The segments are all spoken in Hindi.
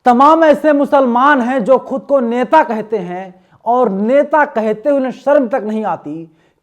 तमाम ऐसे मुसलमान हैं जो खुद को नेता कहते हैं और नेता कहते हुए उन्हें शर्म तक नहीं आती।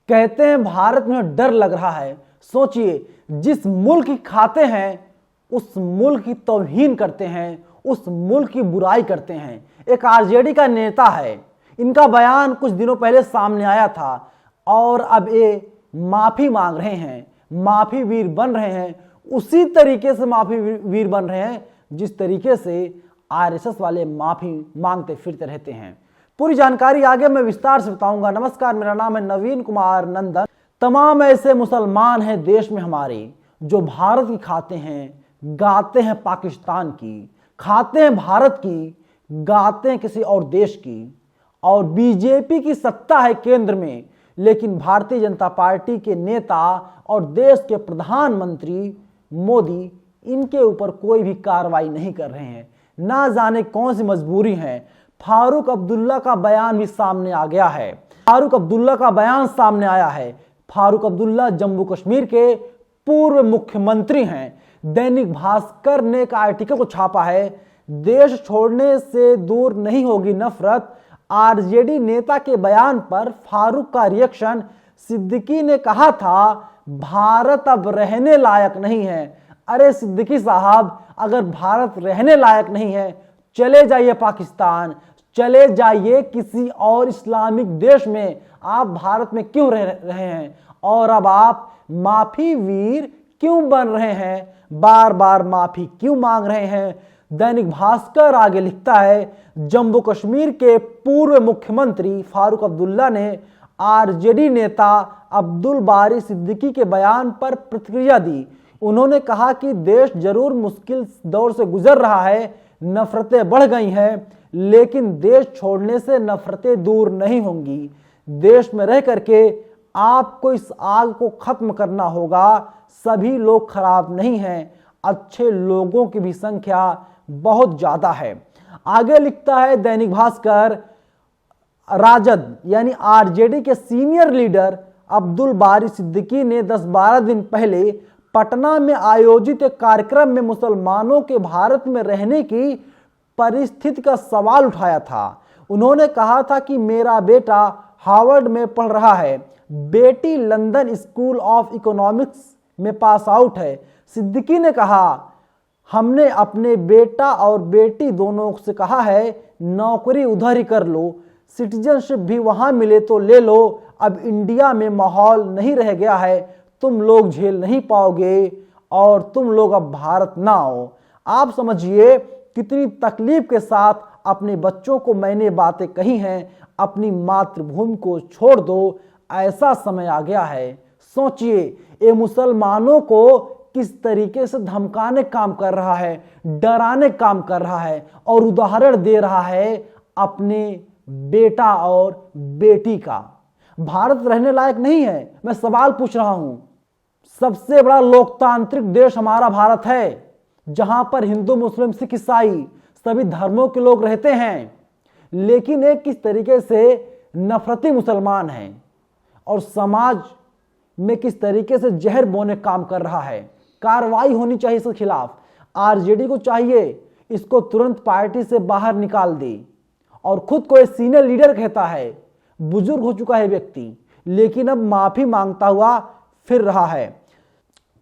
कहते हैं भारत में डर लग रहा है। सोचिए, जिस मुल्क की खाते हैं उस मुल्क की तौहीन करते हैं, उस मुल्क की बुराई करते हैं। एक आरजेडी का नेता है, इनका बयान कुछ दिनों पहले सामने आया था और अब ये माफी मांग रहे हैं, माफी वीर बन रहे हैं। उसी तरीके से माफी वीर बन रहे हैं जिस तरीके से आरएसएस वाले माफी मांगते फिरते रहते हैं। पूरी जानकारी आगे मैं विस्तार से बताऊंगा। नमस्कार, मेरा नाम है नवीन कुमार नंदन। तमाम ऐसे मुसलमान हैं देश में हमारे जो भारत की खाते हैं, गाते हैं पाकिस्तान की, खाते हैं भारत की, गाते हैं किसी और देश की। और बीजेपी की सत्ता है केंद्र में, लेकिन भारतीय जनता पार्टी के नेता और देश के प्रधानमंत्री मोदी इनके ऊपर कोई भी कार्रवाई नहीं कर रहे हैं। ना जाने कौन सी मजबूरी है। फारूक अब्दुल्ला का बयान भी सामने आ गया है। फारूक अब्दुल्ला का बयान सामने आया है। फारूक अब्दुल्ला जम्मू कश्मीर के पूर्व मुख्यमंत्री हैं। दैनिक भास्कर ने एक आर्टिकल को छापा है, देश छोड़ने से दूर नहीं होगी नफरत। आरजेडी नेता के बयान पर फारूक का रिएक्शन। सिद्दीकी ने कहा था भारत अब रहने लायक नहीं है। अरे सिद्दीकी साहब, अगर भारत रहने लायक नहीं है, चले जाइए पाकिस्तान, चले जाइए किसी और इस्लामिक देश में। आप भारत में क्यों रह रहे हैं और अब आप माफी वीर क्यों बन रहे हैं, बार बार माफी क्यों मांग रहे हैं। दैनिक भास्कर आगे लिखता है, जम्मू कश्मीर के पूर्व मुख्यमंत्री फारूक अब्दुल्ला ने आरजेडी नेता अब्दुल बारी सिद्दीकी के बयान पर प्रतिक्रिया दी। उन्होंने कहा कि देश जरूर मुश्किल दौर से गुजर रहा है, नफरतें बढ़ गई हैं, लेकिन देश छोड़ने से नफरतें दूर नहीं होंगी। देश में रह करके आपको इस आग को खत्म करना होगा। सभी लोग खराब नहीं हैं, अच्छे लोगों की भी संख्या बहुत ज्यादा है। आगे लिखता है दैनिक भास्कर, राजद यानी आरजेडी के सीनियर लीडर अब्दुल बारी सिद्दीकी ने 10-12 दिन पहले पटना में आयोजित एक कार्यक्रम में मुसलमानों के भारत में रहने की परिस्थिति का सवाल उठाया था। उन्होंने कहा था कि मेरा बेटा हार्वर्ड में पढ़ रहा है, बेटी लंदन स्कूल ऑफ इकोनॉमिक्स में पास आउट है। सिद्दीकी ने कहा, हमने अपने बेटा और बेटी दोनों से कहा है नौकरी उधर ही कर लो, सिटीजनशिप भी वहां मिले तो ले लो। अब इंडिया में माहौल नहीं रह गया है, तुम लोग झेल नहीं पाओगे और तुम लोग अब भारत ना आओ। आप समझिए कितनी तकलीफ के साथ अपने बच्चों को मैंने बातें कही हैं, अपनी मातृभूमि को छोड़ दो, ऐसा समय आ गया है। सोचिए, ये मुसलमानों को किस तरीके से धमकाने काम कर रहा है, डराने काम कर रहा है और उदाहरण दे रहा है अपने बेटा और बेटी का। भारत रहने लायक नहीं है। मैं सवाल पूछ रहा हूं, सबसे बड़ा लोकतांत्रिक देश हमारा भारत है, जहां पर हिंदू मुस्लिम सिख ईसाई सभी धर्मों के लोग रहते हैं, लेकिन एक किस तरीके से नफरती मुसलमान हैं और समाज में किस तरीके से जहर बोने काम कर रहा है। कार्रवाई होनी चाहिए इसके खिलाफ। आरजेडी को चाहिए इसको तुरंत पार्टी से बाहर निकाल दे। और खुद को एक सीनियर लीडर कहता है, बुजुर्ग हो चुका है व्यक्ति, लेकिन अब माफी मांगता हुआ फिर रहा है।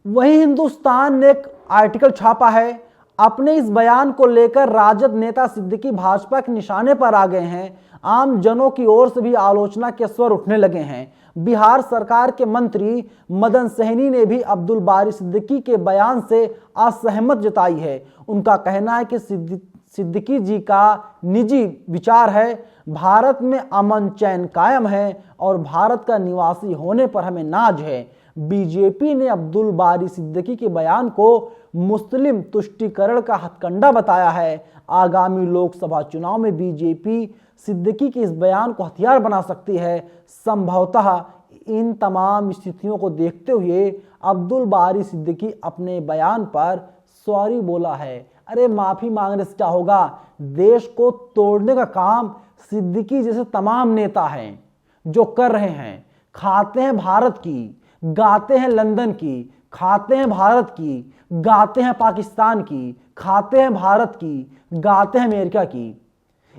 वहीं हिंदुस्तान ने एक आर्टिकल छापा है। अपने इस बयान को लेकर राजद नेता सिद्दीकी भाजपा के निशाने पर आ गए हैं। आम जनों की ओर से भी आलोचना के स्वर उठने लगे हैं। बिहार सरकार के मंत्री मदन सहनी ने भी अब्दुल बारी सिद्दीकी के बयान से असहमत जताई है। उनका कहना है कि सिद्दीकी जी का निजी विचार है, भारत में अमन चैन कायम है और भारत का निवासी होने पर हमें नाज है। बीजेपी ने अब्दुल बारी सिद्दीकी के बयान को मुस्लिम तुष्टीकरण का हथकंडा बताया है। आगामी लोकसभा चुनाव में बीजेपी सिद्दीकी के इस बयान को हथियार बना सकती है। संभवतः इन तमाम स्थितियों को देखते हुए अब्दुल बारी सिद्दीकी अपने बयान पर सॉरी बोला है। अरे माफी मांगने से क्या होगा, देश को तोड़ने का काम सिद्दीकी जैसे तमाम नेता हैं जो कर रहे हैं। खाते हैं भारत की, गाते हैं लंदन की, खाते हैं भारत की, गाते हैं पाकिस्तान की, खाते हैं भारत की, गाते हैं अमेरिका की।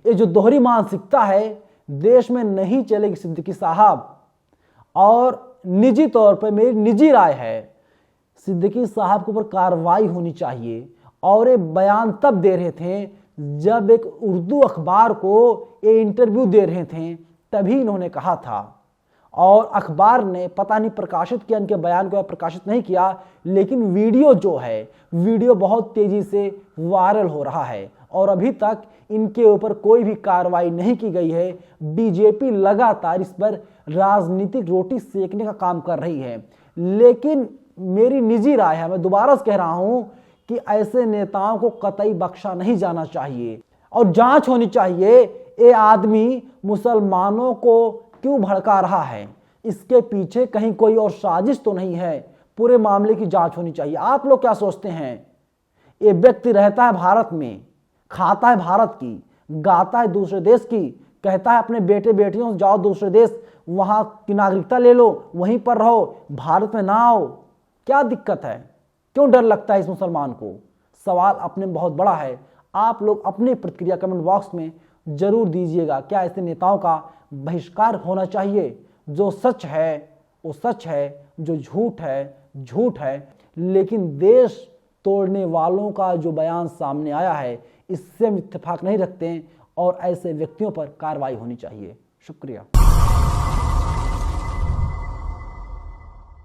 ये जो दोहरी मानसिकता है देश में नहीं चलेगी सिद्दीकी साहब। और निजी तौर पर मेरी निजी राय है, सिद्दीकी साहब के ऊपर कार्रवाई होनी चाहिए। और ये बयान तब दे रहे थे जब एक उर्दू अखबार को ये इंटरव्यू दे रहे थे, तभी इन्होंने कहा था। और अखबार ने पता नहीं प्रकाशित किया, इनके बयान को प्रकाशित नहीं किया, लेकिन वीडियो जो है वीडियो बहुत तेजी से वायरल हो रहा है और अभी तक इनके ऊपर कोई भी कार्रवाई नहीं की गई है। बीजेपी लगातार इस पर राजनीतिक रोटी सेकने का काम कर रही है। लेकिन मेरी निजी राय है, मैं दोबारा से कह रहा हूं कि ऐसे नेताओं को कतई बख्शा नहीं जाना चाहिए और जांच होनी चाहिए। ये आदमी मुसलमानों को क्यों भड़का रहा है, इसके पीछे कहीं कोई और साजिश तो नहीं है। पूरे मामले की जांच होनी चाहिए। आप लोग क्या सोचते हैं? ये व्यक्ति रहता है भारत में, खाता है भारत की, गाता है दूसरे देश की, कहता है अपने बेटे बेटियों से जाओ दूसरे देश, वहां की नागरिकता ले लो, वहीं पर रहो, भारत में ना आओ। क्या दिक्कत है? क्यों डर लगता है इस मुसलमान को? सवाल अपने में बहुत बड़ा है। आप लोग अपनी प्रतिक्रिया कमेंट बॉक्स में जरूर दीजिएगा। क्या ऐसे नेताओं का बहिष्कार होना चाहिए? जो सच है वो सच है, जो झूठ है झूठ है। लेकिन देश तोड़ने वालों का जो बयान सामने आया है, इससे हम इत्तेफाक नहीं रखते और ऐसे व्यक्तियों पर कार्रवाई होनी चाहिए। शुक्रिया।